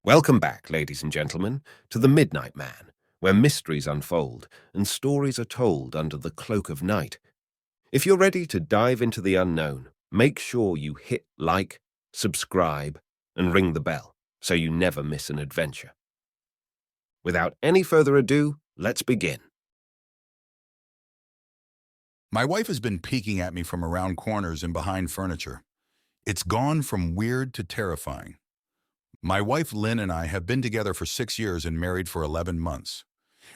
Welcome back, ladies and gentlemen, to The Midnight Man, where mysteries unfold and stories are told under the cloak of night. If you're ready to dive into the unknown, make sure you hit like, subscribe, and ring the bell so you never miss an adventure. Without any further ado, let's begin. My wife has been peeking at me from around corners and behind furniture. It's gone from weird to terrifying. My wife Lynn and I have been together for 6 years and married for 11 months.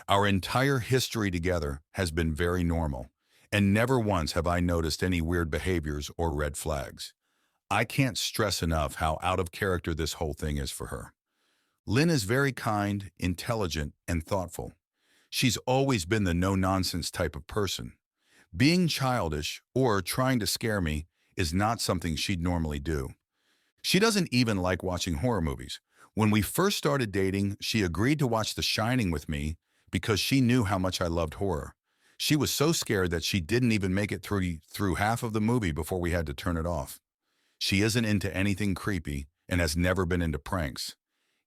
Our entire history together has been very normal, and never once have I noticed any weird behaviors or red flags. I can't stress enough how out of character this whole thing is for her. Lynn is very kind, intelligent, and thoughtful. She's always been the no-nonsense type of person. Being childish or trying to scare me is not something she'd normally do. She doesn't even like watching horror movies. When we first started dating, she agreed to watch The Shining with me because she knew how much I loved horror. She was so scared that she didn't even make it through half of the movie before we had to turn it off. She isn't into anything creepy and has never been into pranks.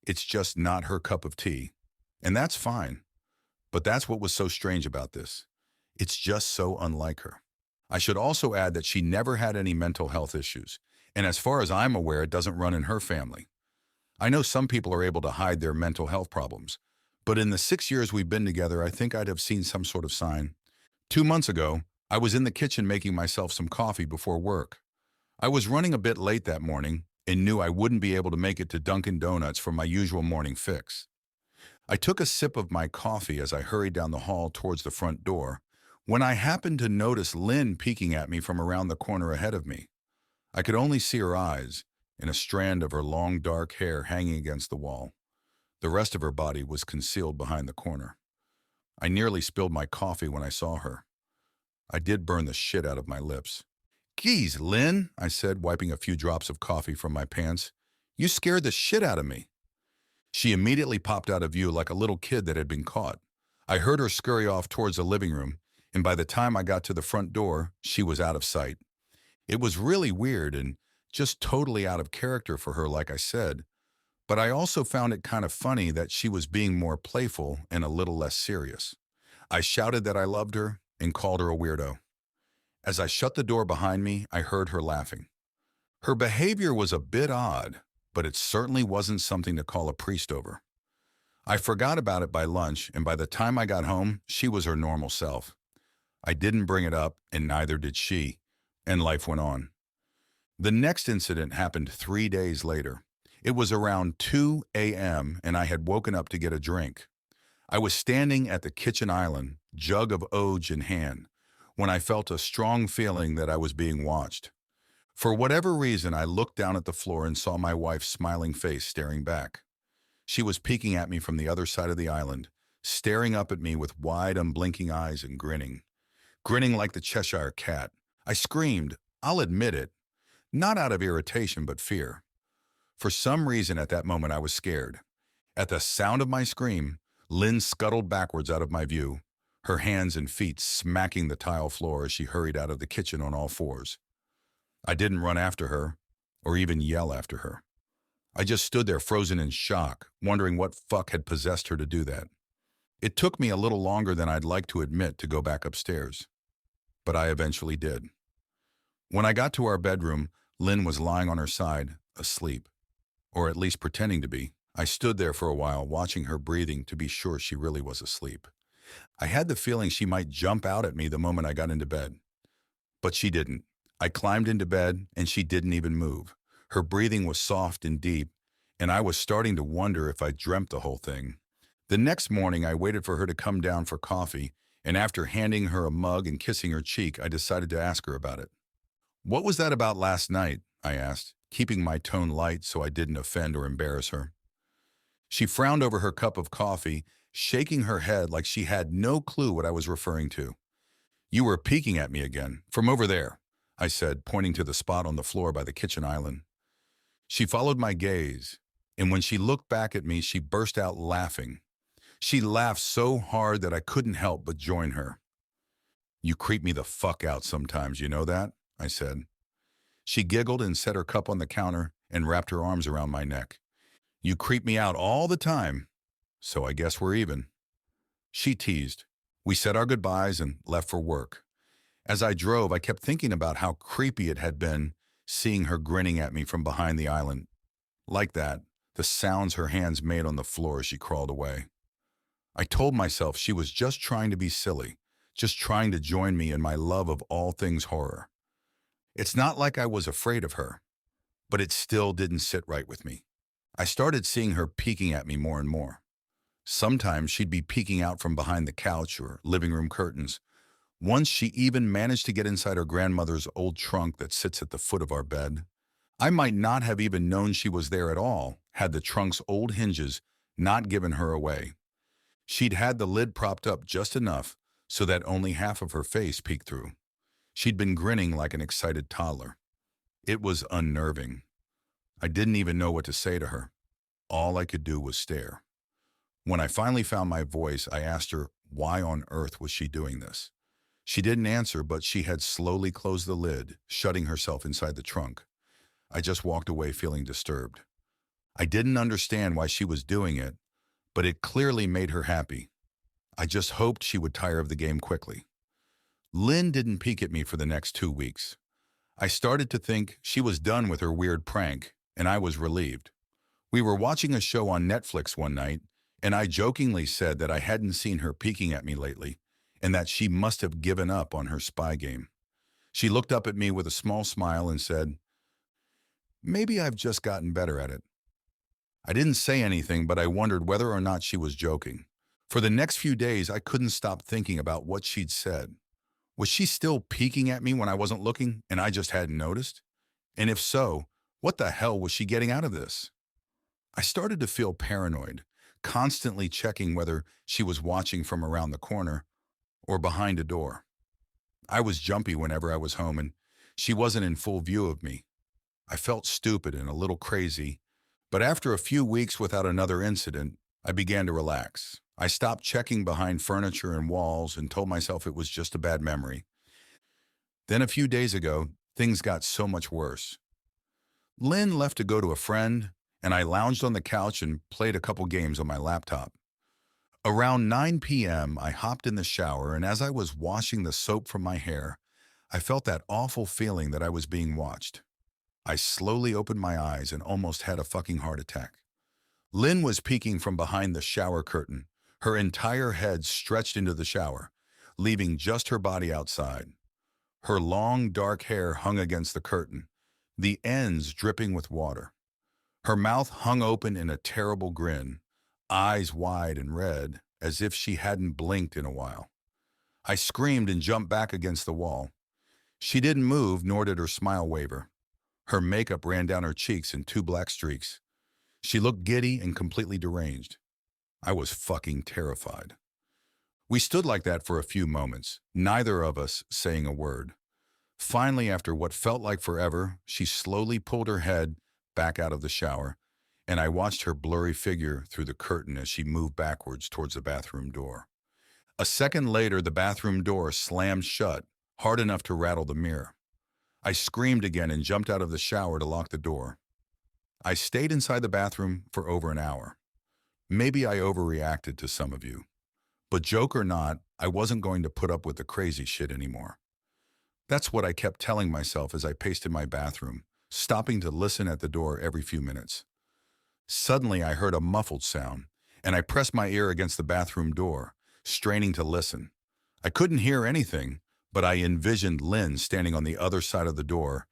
It's just not her cup of tea. And that's fine. But that's what was so strange about this. It's just so unlike her. I should also add that she never had any mental health issues, and as far as I'm aware, it doesn't run in her family. I know some people are able to hide their mental health problems, but in the 6 years we've been together, I think I'd have seen some sort of sign. 2 months ago, I was in the kitchen making myself some coffee before work. I was running a bit late that morning and knew I wouldn't be able to make it to Dunkin' Donuts for my usual morning fix. I took a sip of my coffee as I hurried down the hall towards the front door, when I happened to notice Lynn peeking at me from around the corner ahead of me. I could only see her eyes and a strand of her long dark hair hanging against the wall. The rest of her body was concealed behind the corner. I nearly spilled my coffee when I saw her. I did burn the shit out of my lips. "Geez, Lynn," I said, wiping a few drops of coffee from my pants. "You scared the shit out of me." She immediately popped out of view like a little kid that had been caught. I heard her scurry off towards the living room, and by the time I got to the front door, she was out of sight. It was really weird and just totally out of character for her, like I said, but I also found it kind of funny that she was being more playful and a little less serious. I shouted that I loved her and called her a weirdo. As I shut the door behind me, I heard her laughing. Her behavior was a bit odd, but it certainly wasn't something to call a priest over. I forgot about it by lunch, and by the time I got home, she was her normal self. I didn't bring it up, and neither did she, and life went on. The next incident happened 3 days later. It was around 2 a.m., and I had woken up to get a drink. I was standing at the kitchen island, jug of Oge in hand, when I felt a strong feeling that I was being watched. For whatever reason, I looked down at the floor and saw my wife's smiling face staring back. She was peeking at me from the other side of the island, staring up at me with wide, unblinking eyes and grinning like the Cheshire Cat. I screamed, I'll admit it, not out of irritation but fear. For some reason at that moment I was scared. At the sound of my scream, Lynn scuttled backwards out of my view, her hands and feet smacking the tile floor as she hurried out of the kitchen on all fours. I didn't run after her, or even yell after her. I just stood there frozen in shock, wondering what fuck had possessed her to do that. It took me a little longer than I'd like to admit to go back upstairs, but I eventually did. When I got to our bedroom, Lynn was lying on her side, asleep, or at least pretending to be. I stood there for a while, watching her breathing to be sure she really was asleep. I had the feeling she might jump out at me the moment I got into bed, but she didn't. I climbed into bed, and she didn't even move. Her breathing was soft and deep, and I was starting to wonder if I dreamt the whole thing. The next morning, I waited for her to come down for coffee, and after handing her a mug and kissing her cheek, I decided to ask her about it. "What was that about last night?" I asked, keeping my tone light so I didn't offend or embarrass her. She frowned over her cup of coffee, shaking her head like she had no clue what I was referring to. "You were peeking at me again, from over there," I said, pointing to the spot on the floor by the kitchen island. She followed my gaze, and when she looked back at me, she burst out laughing. She laughed so hard that I couldn't help but join her. "You creep me the fuck out sometimes, you know that?" I said. She giggled and set her cup on the counter and wrapped her arms around my neck. You creep me out all the time, so I guess we're even. She teased. We said our goodbyes and left for work. As I drove, I kept thinking about how creepy it had been seeing her grinning at me from behind the island. Like that, the sounds her hands made on the floor as she crawled away. I told myself she was just trying to be silly, just trying to join me in my love of all things horror. It's not like I was afraid of her, but it still didn't sit right with me. I started seeing her peeking at me more and more. Sometimes she'd be peeking out from behind the couch or living room curtains. Once she even managed to get inside her grandmother's old trunk that sits at the foot of our bed. I might not have even known she was there at all had the trunk's old hinges not given her away. She'd had the lid propped up just enough so that only half of her face peeked through. She'd been grinning like an excited toddler. It was unnerving. I didn't even know what to say to her. All I could do was stare. When I finally found my voice, I asked her why on earth was she doing this. She didn't answer, but she had slowly closed the lid, shutting herself inside the trunk. I just walked away feeling disturbed. I didn't understand why she was doing it, but it clearly made her happy. I just hoped she would tire of the game quickly. Lynn didn't peek at me for the next 2 weeks. I started to think she was done with her weird prank, and I was relieved. We were watching a show on Netflix one night, and I jokingly said that I hadn't seen her peeking at me lately, and that she must have given up on her spy game. She looked up at me with a small smile and said, "Maybe I've just gotten better at it." I didn't say anything, but I wondered whether or not she was joking. For the next few days, I couldn't stop thinking about what she'd said. Was she still peeking at me when I wasn't looking and I just hadn't noticed? And if so, what the hell was she getting out of this? I started to feel paranoid, constantly checking whether she was watching from around the corner or behind a door. I was jumpy whenever I was home and she wasn't in full view of me. I felt stupid and a little crazy, but after a few weeks without another incident, I began to relax. I stopped checking behind furniture and walls and told myself it was just a bad memory. Then a few days ago, things got so much worse. Lynn left to go to a friend, and I lounged on the couch and played a couple games on my laptop. Around 9 p.m., I hopped in the shower, and as I was washing the soap from my hair, I felt that awful feeling that I was being watched. I slowly opened my eyes and almost had a fucking heart attack. Lynn was peeking from behind the shower curtain, her entire head stretched into the shower, leaving just her body outside. Her long, dark hair hung against the curtain, the ends dripping with water. Her mouth hung open in a terrible grin, eyes wide and red, as if she hadn't blinked in a while. I screamed and jumped back against the wall. She didn't move, nor did her smile waver. Her makeup ran down her cheeks in 2 black streaks. She looked giddy and completely deranged. I was fucking terrified. We stood like that for a few moments, neither of us saying a word. Finally, after what felt like forever, she slowly pulled her head back out of the shower, and I watched her blurry figure through the curtain as she moved backwards towards the bathroom door. A second later, the bathroom door slammed shut, hard enough to rattle the mirror. I screamed again and jumped out of the shower to lock the door. I stayed inside the bathroom for over an hour. Maybe I overreacted to some of you. But joke or not, I wasn't going to put up with the crazy shit anymore. That's what I kept telling myself as I paced in my bathroom, stopping to listen at the door every few minutes. Suddenly, I heard a muffled sound, and I pressed my ear against the bathroom door, straining to listen. I couldn't hear anything, but I envisioned Lynn standing on the other side of the door,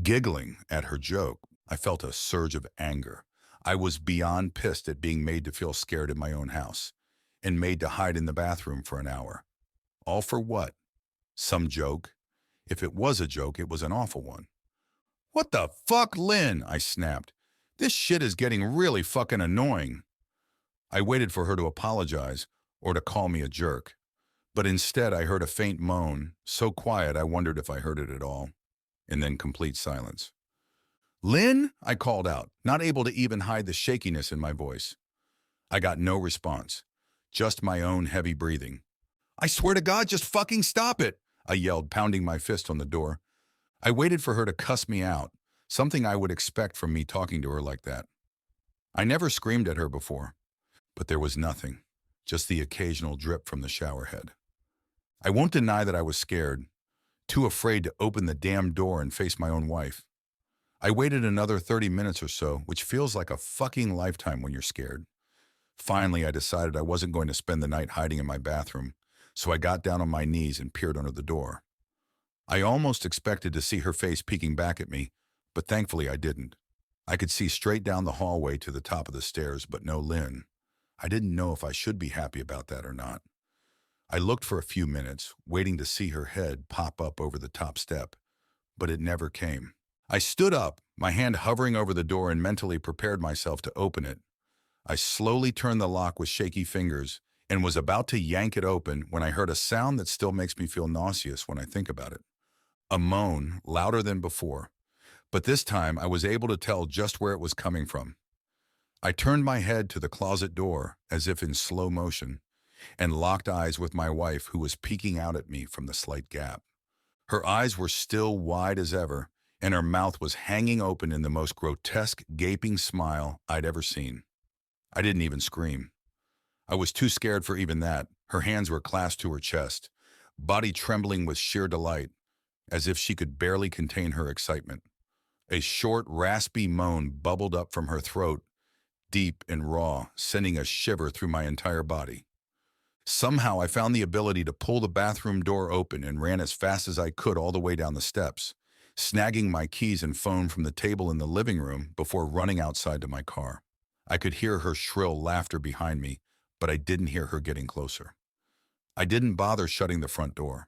giggling at her joke. I felt a surge of anger. I was beyond pissed at being made to feel scared in my own house, and made to hide in the bathroom for an hour. All for what? Some joke? If it was a joke, it was an awful one. "What the fuck, Lynn?" I snapped. "This shit is getting really fucking annoying." I waited for her to apologize or to call me a jerk, but instead I heard a faint moan, so quiet I wondered if I heard it at all, and then complete silence. "Lynn?" I called out, not able to even hide the shakiness in my voice. I got no response, just my own heavy breathing. "I swear to God, just fucking stop it!" I yelled, pounding my fist on the door. I waited for her to cuss me out, something I would expect from me talking to her like that. I never screamed at her before, but there was nothing, just the occasional drip from the shower head. I won't deny that I was scared, too afraid to open the damn door and face my own wife. I waited another 30 minutes or so, which feels like a fucking lifetime when you're scared. Finally, I decided I wasn't going to spend the night hiding in my bathroom, so I got down on my knees and peered under the door. I almost expected to see her face peeking back at me, but thankfully I didn't. I could see straight down the hallway to the top of the stairs, but no Lynn. I didn't know if I should be happy about that or not. I looked for a few minutes, waiting to see her head pop up over the top step, but it never came. I stood up, my hand hovering over the door, and mentally prepared myself to open it. I slowly turned the lock with shaky fingers and was about to yank it open when I heard a sound that still makes me feel nauseous when I think about it. A moan, louder than before, but this time I was able to tell just where it was coming from. I turned my head to the closet door, as if in slow motion, and locked eyes with my wife, who was peeking out at me from the slight gap. Her eyes were still wide as ever, and her mouth was hanging open in the most grotesque, gaping smile I'd ever seen. I didn't even scream. I was too scared for even that. Her hands were clasped to her chest, body trembling with sheer delight, as if she could barely contain her excitement. A short, raspy moan bubbled up from her throat, deep and raw, sending a shiver through my entire body. Somehow I found the ability to pull the bathroom door open and ran as fast as I could all the way down the steps, snagging my keys and phone from the table in the living room before running outside to my car. I could hear her shrill laughter behind me, but I didn't hear her getting closer. I didn't bother shutting the front door.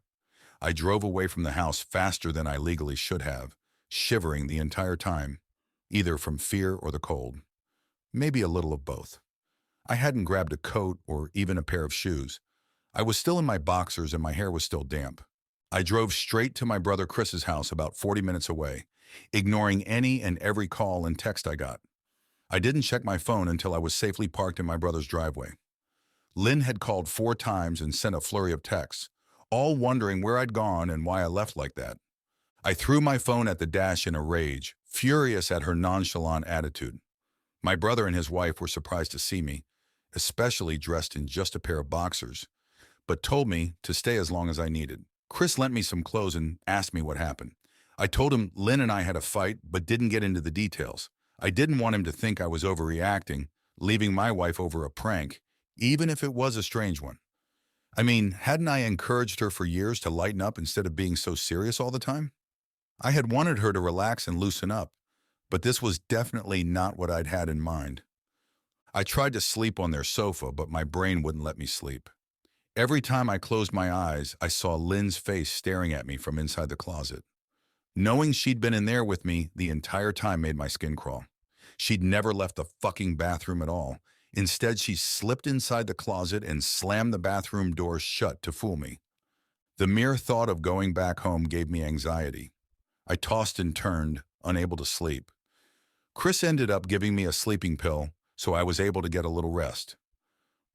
I drove away from the house faster than I legally should have, shivering the entire time, either from fear or the cold. Maybe a little of both. I hadn't grabbed a coat or even a pair of shoes. I was still in my boxers and my hair was still damp. I drove straight to my brother Chris's house about 40 minutes away, ignoring any and every call and text I got. I didn't check my phone until I was safely parked in my brother's driveway. Lynn had called 4 times and sent a flurry of texts, all wondering where I'd gone and why I left like that. I threw my phone at the dash in a rage, furious at her nonchalant attitude. My brother and his wife were surprised to see me, especially dressed in just a pair of boxers, but told me to stay as long as I needed. Chris lent me some clothes and asked me what happened. I told him Lynn and I had a fight, but didn't get into the details. I didn't want him to think I was overreacting, leaving my wife over a prank, even if it was a strange one. I mean, hadn't I encouraged her for years to lighten up instead of being so serious all the time? I had wanted her to relax and loosen up, but this was definitely not what I'd had in mind. I tried to sleep on their sofa, but my brain wouldn't let me sleep. Every time I closed my eyes, I saw Lynn's face staring at me from inside the closet. Knowing she'd been in there with me the entire time made my skin crawl. She'd never left the fucking bathroom at all. Instead, she slipped inside the closet and slammed the bathroom door shut to fool me. The mere thought of going back home gave me anxiety. I tossed and turned, unable to sleep. Chris ended up giving me a sleeping pill, so I was able to get a little rest.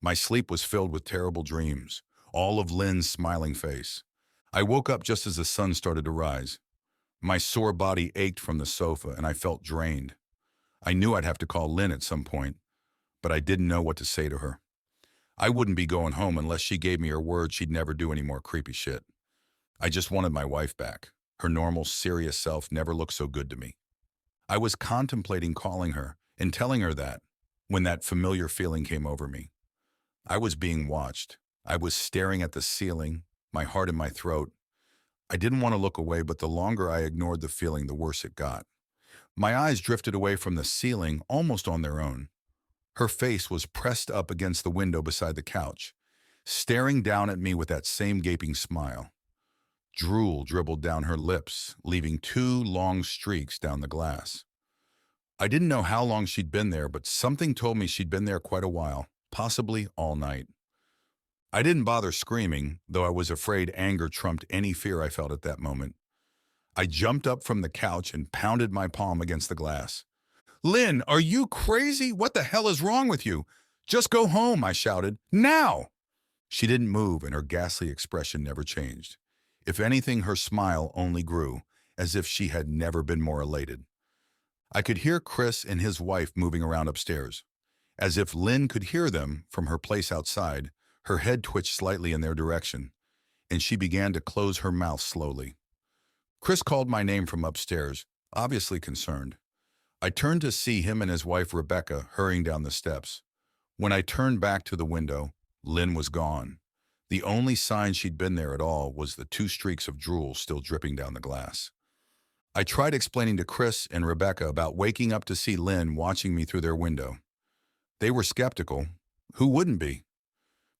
My sleep was filled with terrible dreams, all of Lynn's smiling face. I woke up just as the sun started to rise. My sore body ached from the sofa and I felt drained. I knew I'd have to call Lynn at some point, but I didn't know what to say to her. I wouldn't be going home unless she gave me her word she'd never do any more creepy shit. I just wanted my wife back. Her normal, serious self never looked so good to me. I was contemplating calling her and telling her that when that familiar feeling came over me. I was being watched. I was staring at the ceiling, my heart in my throat. I didn't want to look away, but the longer I ignored the feeling, the worse it got. My eyes drifted away from the ceiling almost on their own. Her face was pressed up against the window beside the couch, staring down at me with that same gaping smile. Drool dribbled down her lips, leaving 2 long streaks down the glass. I didn't know how long she'd been there, but something told me she'd been there quite a while, possibly all night. I didn't bother screaming, though I was afraid anger trumped any fear I felt at that moment. I jumped up from the couch and pounded my palm against the glass. "Lynn, are you crazy? What the hell is wrong with you? Just go home," I shouted. "Now!" She didn't move and her ghastly expression never changed. If anything, her smile only grew, as if she had never been more elated. I could hear Chris and his wife moving around upstairs. As if Lynn could hear them from her place outside, her head twitched slightly in their direction, and she began to close her mouth slowly. Chris called my name from upstairs, obviously concerned. I turned to see him and his wife Rebecca hurrying down the steps. When I turned back to the window, Lynn was gone. The only sign she'd been there at all was the 2 streaks of drool still dripping down the glass. I tried explaining to Chris and Rebecca about waking up to see Lynn watching me through their window. They were skeptical. Who wouldn't be?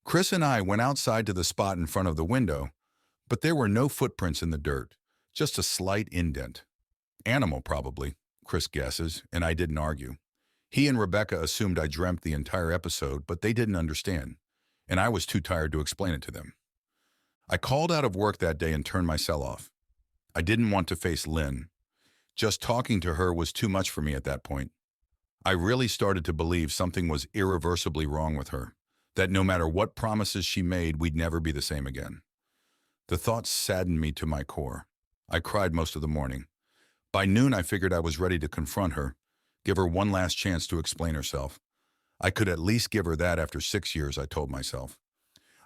Chris and I went outside to the spot in front of the window, but there were no footprints in the dirt, just a slight indent. Animal, probably, Chris guesses, and I didn't argue. He and Rebecca assumed I dreamt the entire episode, but they didn't understand, and I was too tired to explain it to them. I called out of work that day and turned my cell off. I didn't want to face Lynn. Just talking to her was too much for me at that point. I really started to believe something was irreversibly wrong with her, that no matter what promises she made, we'd never be the same again. The thoughts saddened me to my core. I cried most of the morning. By noon, I figured I was ready to confront her, give her one last chance to explain herself. I could at least give her that after 6 years, I told myself.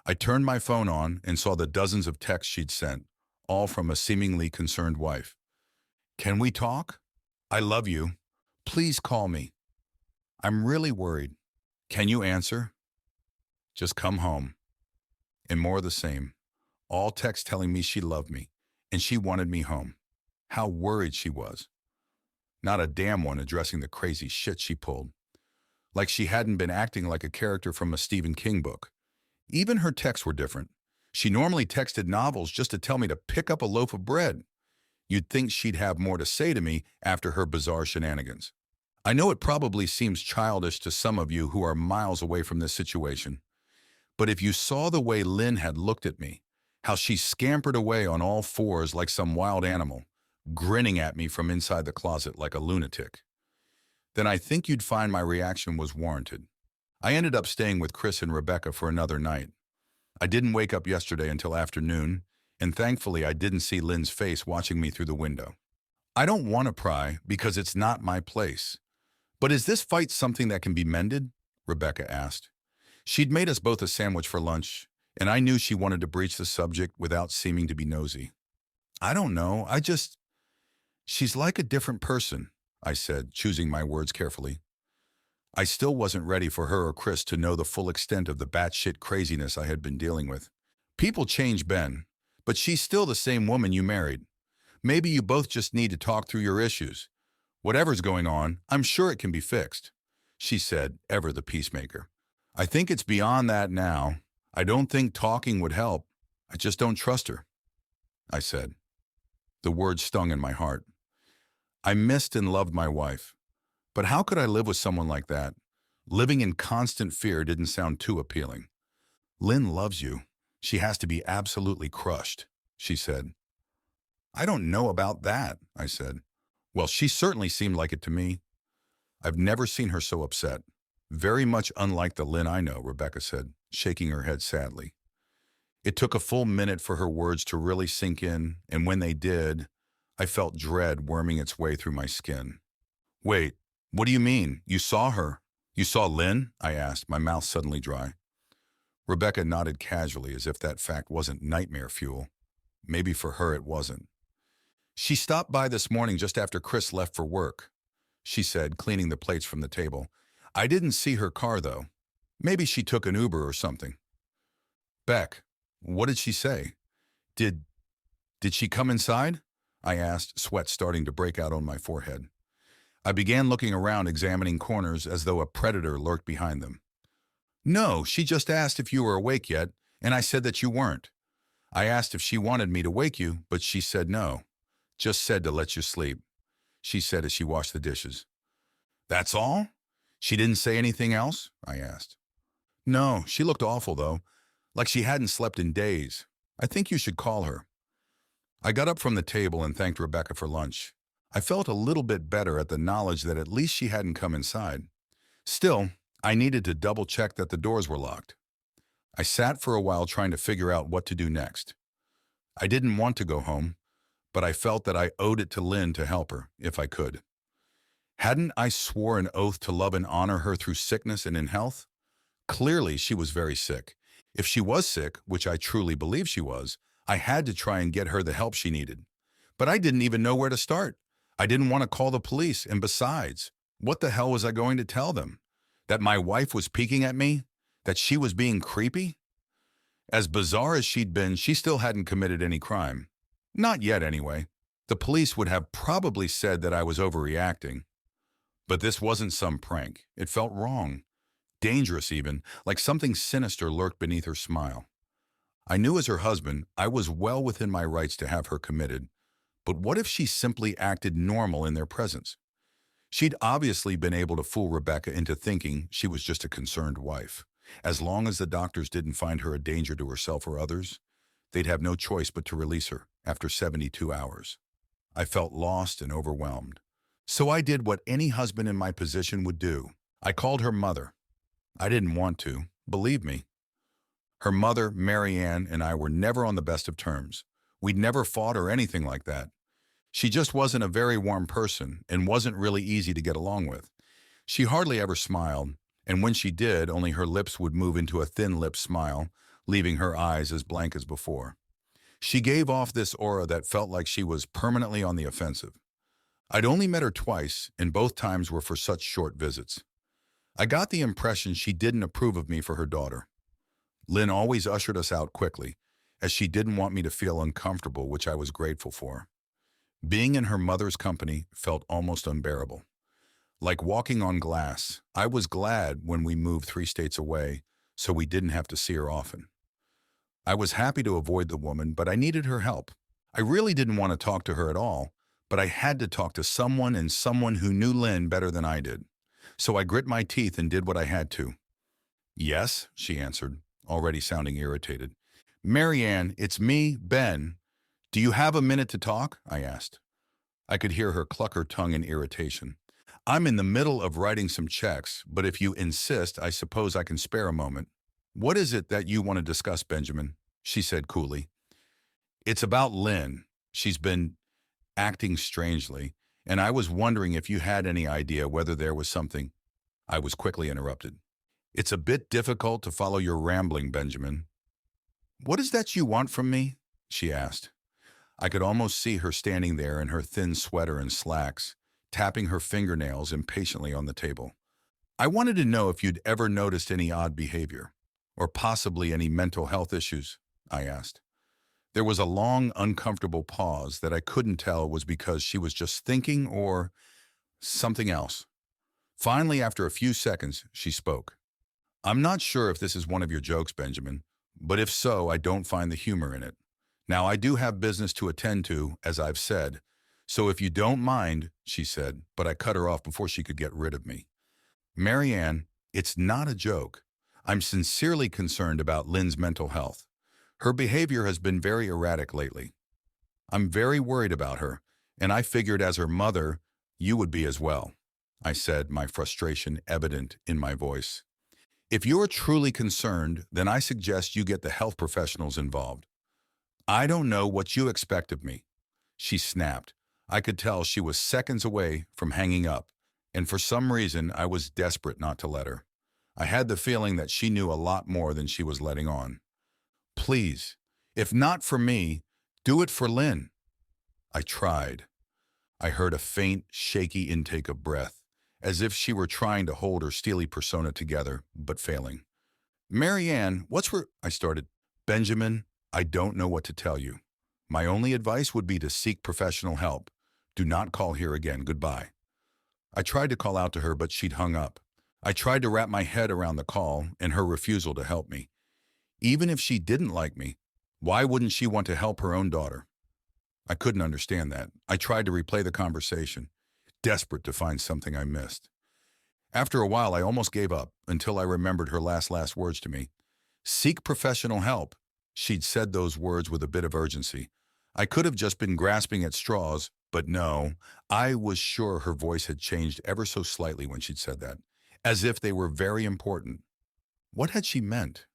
I turned my phone on and saw the dozens of texts she'd sent, all from a seemingly concerned wife. Can we talk? I love you. Please call me. I'm really worried. Can you answer? Just come home. And more of the same. All texts telling me she loved me, and she wanted me home. How worried she was. Not a damn one addressing the crazy shit she pulled. Like she hadn't been acting like a character from a Stephen King book. Even her texts were different. She normally texted novels just to tell me to pick up a loaf of bread. You'd think she'd have more to say to me after her bizarre shenanigans. I know it probably seems childish to some of you who are miles away from this situation, but if you saw the way Lynn had looked at me, how she scampered away on all fours like some wild animal, grinning at me from inside the closet like a lunatic, then I think you'd find my reaction was warranted. I ended up staying with Chris and Rebecca for another night. I didn't wake up yesterday until afternoon, and thankfully I didn't see Lynn's face watching me through the window. I don't want to pry because it's not my place. But is this fight something that can be mended? Rebecca asked. She'd made us both a sandwich for lunch, and I knew she wanted to breach the subject without seeming to be nosy. I don't know, She's like a different person, I said, choosing my words carefully. I still wasn't ready for her or Chris to know the full extent of the batshit craziness I had been dealing with. People change, Ben, but she's still the same woman you married. Maybe you both just need to talk through your issues. Whatever's going on, I'm sure it can be fixed, she said, ever the peacemaker. I think it's beyond that now. I don't think talking would help. I just don't trust her, I said. The words stung in my heart. I missed and loved my wife. But how could I live with someone like that? Living in constant fear didn't sound too appealing. Lynn loves you. She has to be absolutely crushed, she said. I don't know about that, I said. Well, she certainly seemed like it to me. I've never seen her so upset. Very much unlike the Lynn I know, Rebecca said, shaking her head sadly. It took a full minute for her words to really sink in, and when they did, I felt dread worming its way through my skin. Wait, what do you mean? You saw her? You saw Lynn? I asked, my mouth suddenly dry. Rebecca nodded casually as if that fact wasn't nightmare fuel. Maybe for her it wasn't. She stopped by this morning just after Chris left for work, she said, cleaning the plates from the table. I didn't see her car, though. Maybe she took an Uber or something. Beck, what did she say? Did she come inside? I asked, sweat starting to break out on my forehead. I began looking around, examining corners as though a predator lurked behind them. No, she just asked if you were awake yet, and I said that you weren't. I asked if she wanted me to wake you, but she said no. Just said to let you sleep, she said as she washed the dishes. That's all? She didn't say anything else? I asked. No, she looked awful, though, like she hadn't slept in days. I think you should call her. I got up from the table and thanked Rebecca for lunch. I felt a little bit better at the knowledge that at least she hadn't come inside. Still, I needed to double-check that the doors were locked. I sat for a while trying to figure out what to do next. I didn't want to go home, but I felt that I owed it to Lynn to help her, if I could. Hadn't I swore an oath to love and honor her through sickness and in health? Clearly, she was very sick. If she was sick, which I truly believe she was, I had to try and get her the help she needed. But I didn't even know where to start. I didn't want to call the police, and besides, what the hell was I going to tell them? That my wife was peeking at me? That she was being creepy? As bizarre as she'd been, she still hadn't committed any crime. Not yet, anyway. The police would have probably said that I was overreacting. But this wasn't some prank. It felt wrong. Dangerous even, like something sinister lurked beneath her smile. I knew as her husband, I was well within my rights to have her committed. But what if she simply acted normal in their presence? She'd obviously been able to fool Rebecca into thinking she was just a concerned wife. As long as the doctors didn't find her a danger to herself or others, they'd have no choice but to release her after 72 hours. I felt lost and overwhelmed. So I did what any husband in my position would do. I called her mother. I didn't want to, believe me. Her mother, Mary Ann, and I were never on the best of terms. We'd never fought or anything like that. She just wasn't a very warm person and wasn't really easy to get along with. She hardly ever smiled, and when she did, only her lips would move into a thin-lipped smile, leaving her eyes as blank as before. She gave off this aura that felt like she was permanently on the offensive. I'd only met her twice, and both times were for such short visits. I got the impression she didn't approve of me for her daughter. Lynn always ushered us out quickly, as she didn't want me to feel uncomfortable, which I was grateful for. Being in her mother's company felt almost unbearable. Like walking on glass, I was glad when we moved 3 states away, so we didn't have to see her often. I was happy to avoid the woman, but I needed her help. I really didn't want to talk to her at all, but I had to talk to someone and someone who knew Lynn better than I did. So I grit my teeth and did what I had to. "Yes," she answered, already sounding irritated. "Mary Ann, it's me, Ben. Do you have a minute to talk?" I asked. I could hear her cluck her tongue in irritation. "I'm in the middle of writing some checks, but if you insist, I suppose I can spare a moment." "What is it that you want to discuss, Benjamin?" she said coolly. "It's about Lynn. She's been acting strangely, and I was wondering if you had any idea whether there was something." I was quickly interrupted. "It's a bit difficult to follow your rambling, Benjamin." "What is that you want from me?" she asked. I could almost see her standing there in her thin sweater and slacks, tapping her fingernails impatiently on the table. "I wanted to know if you'd ever noticed any odd behavior, or possibly any mental health issues," I asked. There was a long, uncomfortable pause that I couldn't tell was because she was just thinking or something else. Finally, after a few seconds, she spoke. "I'm not sure if this is one of your jokes, Benjamin, but if so, I don't find the humor in it. Now, I do have business to attend to, as I've said, so if you don't mind," she said, but I cut her off before she could get rid of me. "Mary Ann, it's not a joke. I'm sincerely concerned about Lynn's mental health. Her behavior has been very erratic lately. I'm very worried about her, and I figured as her mother, you would be as well," I said, my frustration evident in my voice. "If you're truly concerned, then I suggest you get the health professionals involved." "I don't know what you expect of me," she snapped. I could tell she was seconds away from hanging up, and for some reason I was desperate not to let her. I had the feeling that she knew a lot more than she was letting on. "Please, if not for me, do it for Lynn." I tried. I heard a faint, shaky intake of breath, as if she were trying to hold her steely persona together, but failing. "Mary Ann, I started. "Benjamin, I don't know what to tell you. My only advice would be to seek professional help. Do not call here again. Goodbye." I tried to call out to her, but she'd hung up. I tried to wrap my head around the call and her refusal to help me. Even if she didn't like me, why wouldn't she want to help her own daughter? I couldn't understand that. I tried to replay the conversation, desperate to find something I missed. After a while, I almost gave up until I remembered her last words to me. "Seek professional help." She'd said those words with a bit of urgency. I could have just been grasping at straws, but no, I was sure her voice had changed ever so slightly when she'd said that, as if they were very important. What had she meant?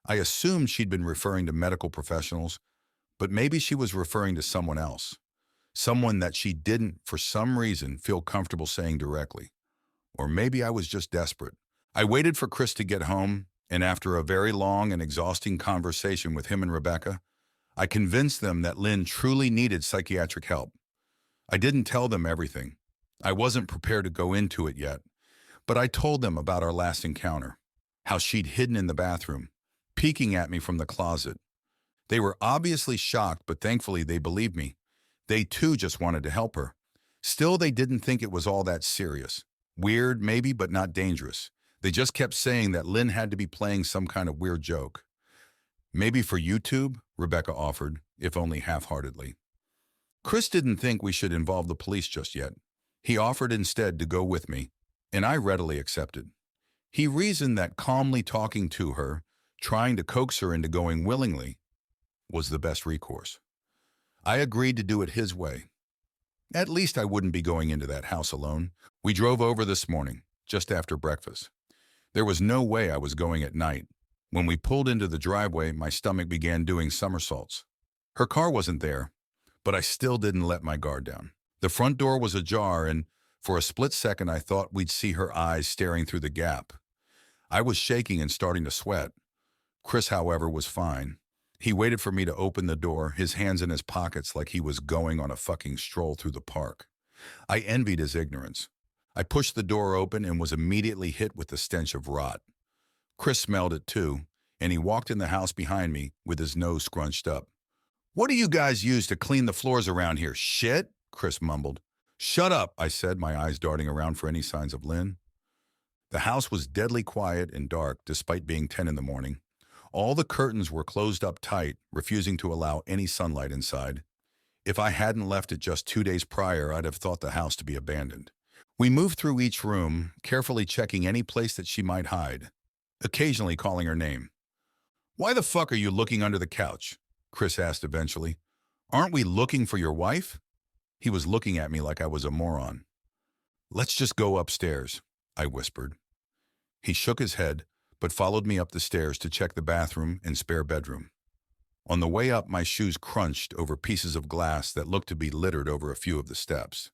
I assumed she'd been referring to medical professionals, but maybe she was referring to someone else. Someone that she didn't, for some reason, feel comfortable saying directly. Or maybe I was just desperate. I waited for Chris to get home, and after a very long and exhausting conversation with him and Rebecca, I convinced them that Lynn truly needed psychiatric help. I didn't tell them everything. I wasn't prepared to go into it yet, but I told them about our last encounter, how she'd hidden in the bathroom, peeking at me from the closet. They were obviously shocked, but thankfully they believed me. They too just wanted to help her. Still, they didn't think it was all that serious. Weird, maybe, but not dangerous. They just kept saying that Lynn had to be playing some kind of weird joke. Maybe for YouTube, Rebecca offered, if only half-heartedly. Chris didn't think we should involve the police just yet. He offered instead to go with me, and I readily accepted. He reasoned that calmly talking to her, trying to coax her into going willingly, was the best recourse. I agreed to do it his way. At least I wouldn't be going into that house alone. We drove over this morning, just after breakfast. There was no way I was going at night. When we pulled into the driveway, my stomach began doing somersaults. Her car wasn't there, but I still didn't let my guard down. The front door was ajar, and for a split second I thought we'd see her eyes staring through the gap. I was shaking and starting to sweat. Chris, however, was fine. He waited for me to open the door, his hands in his pockets like he was going on a fucking stroll through the park. I envied his ignorance. I pushed the door open and was immediately hit with the stench of rot. Chris smelled it too, and he walked in the house behind me with his nose scrunched up. "What do you guys use to clean the floors around here? Shit?" Chris mumbled. "Shut up," I said, my eyes darting around for any signs of Lynn. The house was deadly quiet and dark despite being 10 in the morning. All the curtains were closed up tight, refusing to allow any sunlight inside. If I hadn't left it just 2 days prior, I'd have thought the house to be abandoned. We moved through each room, carefully checking any place that she might hide, occasionally calling her name. "Why the fuck are you looking under the couch?" Chris asked eventually. "Aren't we looking for your wife?" He was looking at me like I was a moron. "Let's just go upstairs," I whispered. He shook his head, but followed me up the stairs to check the bathroom and spare bedroom. On the way up, my shoes crunched over pieces of glass that looked to be littered over a few of the steps.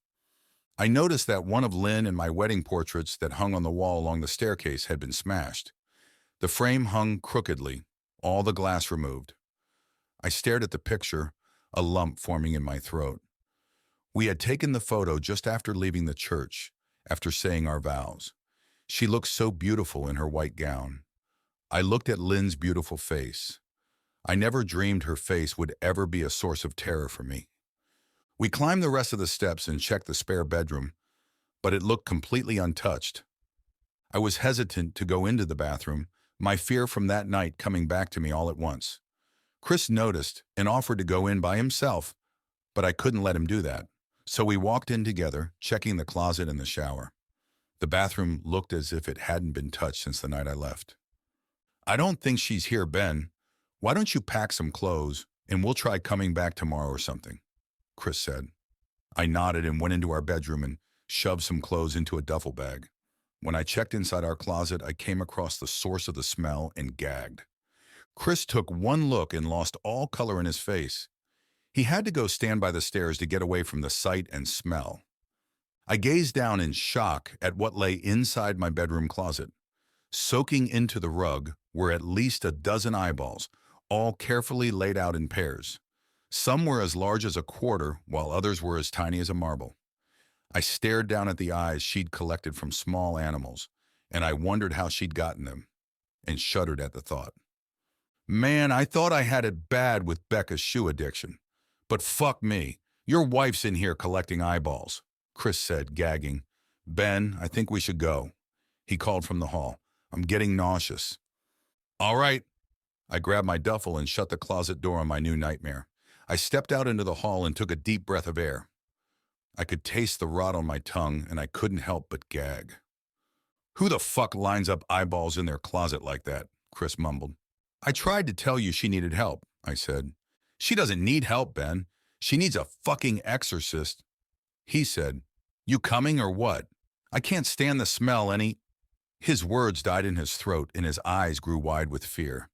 I noticed that one of Lynn and my wedding portraits that hung on the wall along the staircase had been smashed. The frame hung crookedly, all the glass removed. I stared at the picture, a lump forming in my throat. We had taken the photo just after leaving the church, after saying our vows. She looked so beautiful in her white gown. I looked at Lynn's beautiful face. I never dreamed her face would ever be a source of terror for me. We climbed the rest of the steps and checked the spare bedroom, but it looked completely untouched. I was hesitant to go into the bathroom, my fear from that night coming back to me all at once. Chris noticed and offered to go in by himself, but I couldn't let him do that. So we walked in together, checking the closet and the shower. The bathroom looked as if it hadn't been touched since the night I left. "I don't think she's here, Ben. Why don't you pack some clothes, and we'll try coming back tomorrow or something," Chris said. I nodded and went into our bedroom and shoved some clothes into a duffel bag. When I checked inside our closet, I came across the source of the smell and gagged. Chris took one look and lost all color in his face. He had to go stand by the stairs to get away from the sight and smell. I gazed down in shock at what lay inside my bedroom closet. Soaking into the rug were at least a dozen eyeballs, all carefully laid out in pairs. Some were as large as a quarter, while others were as tiny as a marble. I stared down at the eyes she'd collected from small animals, and I wondered how she'd gotten them, and shuddered at the thought. "Man, I thought I had it bad with Becca's shoe addiction. But fuck me, your wife's in here collecting eyeballs," Chris said, gagging. "Ben, I think we should go," he called from the hall. "I'm getting nauseous." "All right." I grabbed my duffel and shut the closet door on my new nightmare. I stepped out into the hall and took a deep breath of air. I could taste the rot on my tongue, and I couldn't help but gag. "Who the fuck lines up eyeballs in their closet like that?" Chris mumbled. "I tried to tell you she needed help," I said. "She doesn't need help, Ben. She needs a fucking exorcist." He said, "You coming or what? I can't stand the smell any—" His words died in his throat and his eyes grew wide with fear.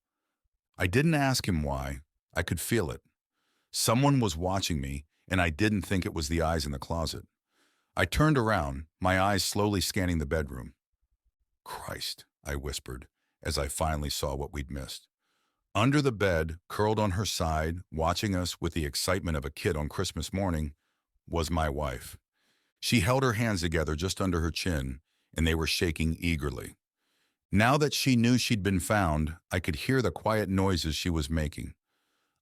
I didn't ask him why. I could feel it. Someone was watching me, and I didn't think it was the eyes in the closet. I turned around, my eyes slowly scanning the bedroom. Christ, I whispered, as I finally saw what we'd missed. Under the bed, curled on her side, watching us with the excitement of a kid on Christmas morning, was my wife. She held her hands together just under her chin, and they were shaking eagerly. Now that she knew she'd been found, I could hear the quiet noises she was making.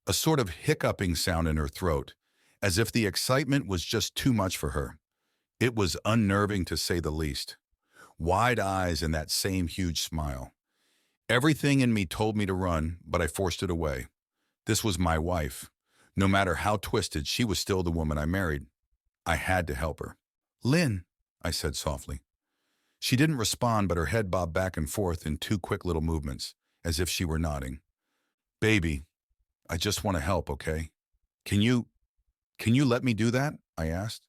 A sort of hiccuping sound in her throat, as if the excitement was just too much for her. It was unnerving to say the least. Wide eyes and that same huge smile. Everything in me told me to run, but I forced it away. This was my wife. No matter how twisted, she was still the woman I married. I had to help her. "Lynn," I said softly. She didn't respond, but her head bobbed back and forth in two quick little movements, as if she were nodding. "Baby, I just want to help, okay? Can you let me do that?" I asked.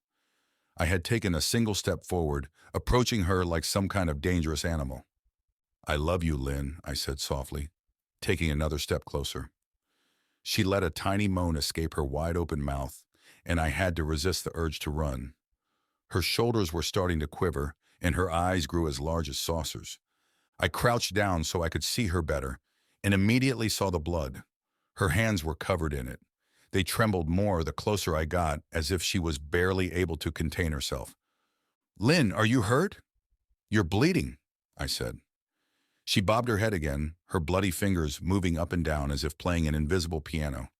I had taken a single step forward, approaching her like some kind of dangerous animal. "I love you, Lynn," I said softly, taking another step closer. She let a tiny moan escape her wide-open mouth, and I had to resist the urge to run. Her shoulders were starting to quiver, and her eyes grew as large as saucers. I crouched down so I could see her better, and immediately saw the blood. Her hands were covered in it. They trembled more the closer I got, as if she was barely able to contain herself. "Lynn, are you hurt?" "You're bleeding," I said. She bobbed her head again, her bloody fingers moving up and down as if playing an invisible piano.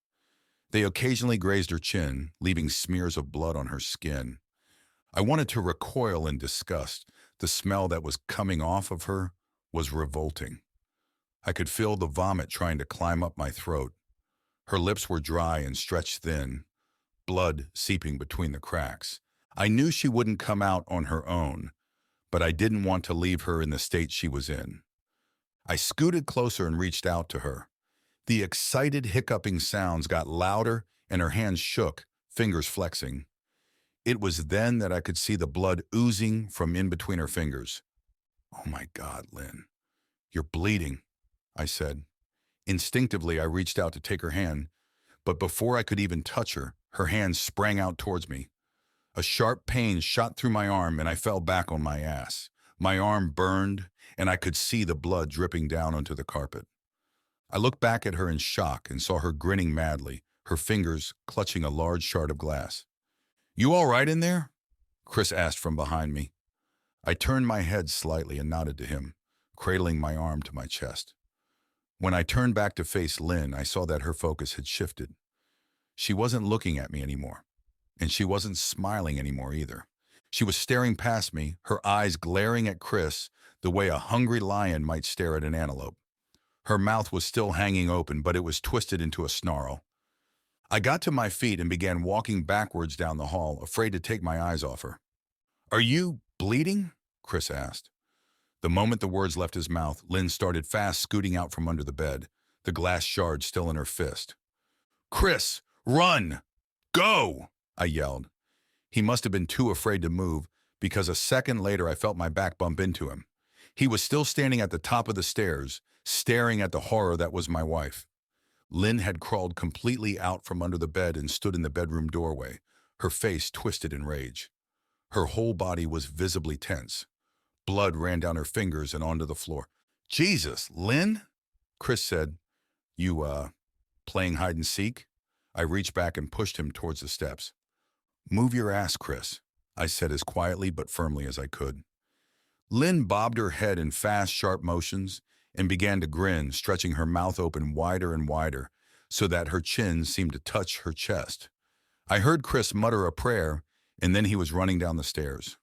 They occasionally grazed her chin, leaving smears of blood on her skin. I wanted to recoil in disgust. The smell that was coming off of her was revolting. I could feel the vomit trying to climb up my throat. Her lips were dry and stretched thin, blood seeping between the cracks. I knew she wouldn't come out on her own, but I didn't want to leave her in the state she was in. I scooted closer and reached out to her. The excited hiccuping sounds got louder and her hands shook, fingers flexing. It was then that I could see the blood oozing from in between her fingers. "Oh my God, Lynn, you're bleeding," I said. Instinctively, I reached out to take her hand, but before I could even touch her, her hand sprang out towards me. A sharp pain shot through my arm and I fell back on my ass. My arm burned and I could see the blood dripping down onto the carpet. I looked back at her in shock and saw her grinning madly, her fingers clutching a large shard of glass. "You all right in there?" Chris asked from behind me. I turned my head slightly and nodded to him, cradling my arm to my chest. When I turned back to face Lynn, I saw that her focus had shifted. She wasn't looking at me anymore, and she wasn't smiling anymore either. She was staring past me, her eyes glaring at Chris the way a hungry lion might stare at an antelope. Her mouth was still hanging open, but it was twisted into a snarl. I got to my feet and began walking backwards down the hall, afraid to take my eyes off her. "Are you bleeding?" Chris asked. The moment the words left his mouth, Lynn started fast scooting out from under the bed, the glass shard still in her fist. "Chris, run! Go!" I yelled. He must have been too afraid to move, because a second later I felt my back bump into him. He was still standing at the top of the stairs, staring at the horror that was my wife. Lynn had crawled completely out from under the bed and stood in the bedroom doorway, her face twisted in rage. Her whole body was visibly tense. Blood ran down her fingers and onto the floor. "Jesus, Lynn?" Chris said. You, playing hide and seek?" I reached back and pushed him towards the steps. "Move your ass, Chris," I said as quietly but firmly as I could. Lynn bobbed her head in fast, sharp motions and began to grin, stretching her mouth open wider and wider so that her chin seemed to touch her chest. I heard Chris mutter a prayer, and then he was running down the stairs.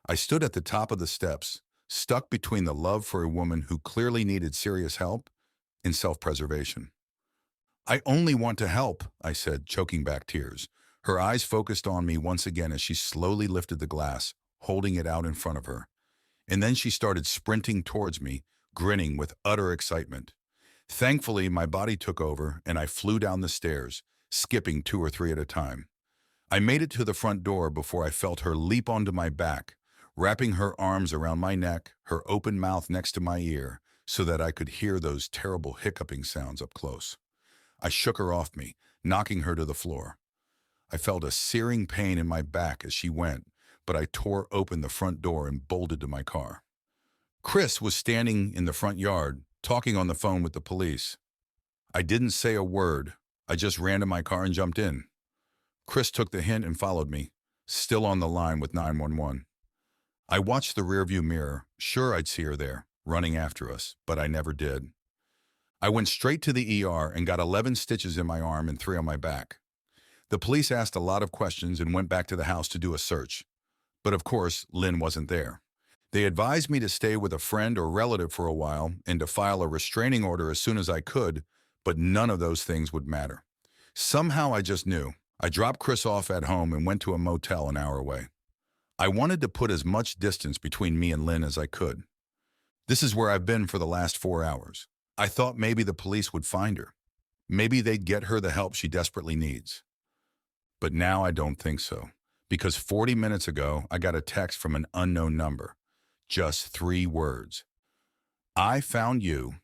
I stood at the top of the steps, stuck between the love for a woman who clearly needed serious help and self-preservation. "I only want to help," I said, choking back tears. Her eyes focused on me once again as she slowly lifted the glass, holding it out in front of her. And then she started sprinting towards me, grinning with utter excitement. Thankfully, my body took over and I flew down the stairs, skipping 2 or 3 at a time. I made it to the front door before I felt her leap onto my back, wrapping her arms around my neck, her open mouth next to my ear, so that I could hear those terrible hiccuping sounds up close. I shook her off me, knocking her to the floor. I felt a searing pain in my back as she went, but I tore open the front door and bolted to my car. Chris was standing in the front yard, talking on the phone with the police. I didn't say a word. I just ran to my car and jumped in. Chris took the hint and followed me, still on the line with 911. I watched the rearview mirror, sure I'd see her there, running after us, but I never did. I went straight to the ER and got 11 stitches in my arm and 3 on my back. The police asked a lot of questions and went back to the house to do a search. But of course, Lynn wasn't there. They advised me to stay with a friend or relative for a while and to file a restraining order as soon as I could, but none of those things would matter. Somehow I just knew. I dropped Chris off at home and went to a motel an hour away. I wanted to put as much distance between me and Lynn as I could. This is where I've been for the last 4 hours. I thought maybe the police would find her. Maybe they'd get her the help she desperately needs. But now I don't think so, because 40 minutes ago, I got a text from an unknown number. Just 3 words. I found you,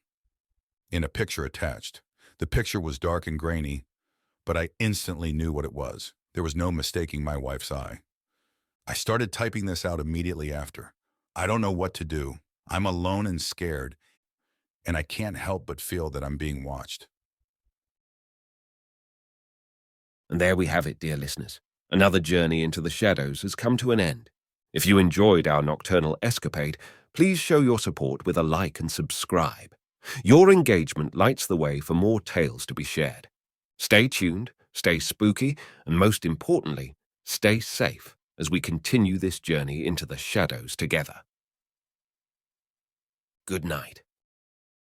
in a picture attached. The picture was dark and grainy, but I instantly knew what it was. There was no mistaking my wife's eye. I started typing this out immediately after. I don't know what to do. I'm alone and scared, and I can't help but feel that I'm being watched. And there we have it, dear listeners. Another journey into the shadows has come to an end. If you enjoyed our nocturnal escapade, please show your support with a like and subscribe. Your engagement lights the way for more tales to be shared. Stay tuned, stay spooky, and most importantly, stay safe as we continue this journey into the shadows together. Good night.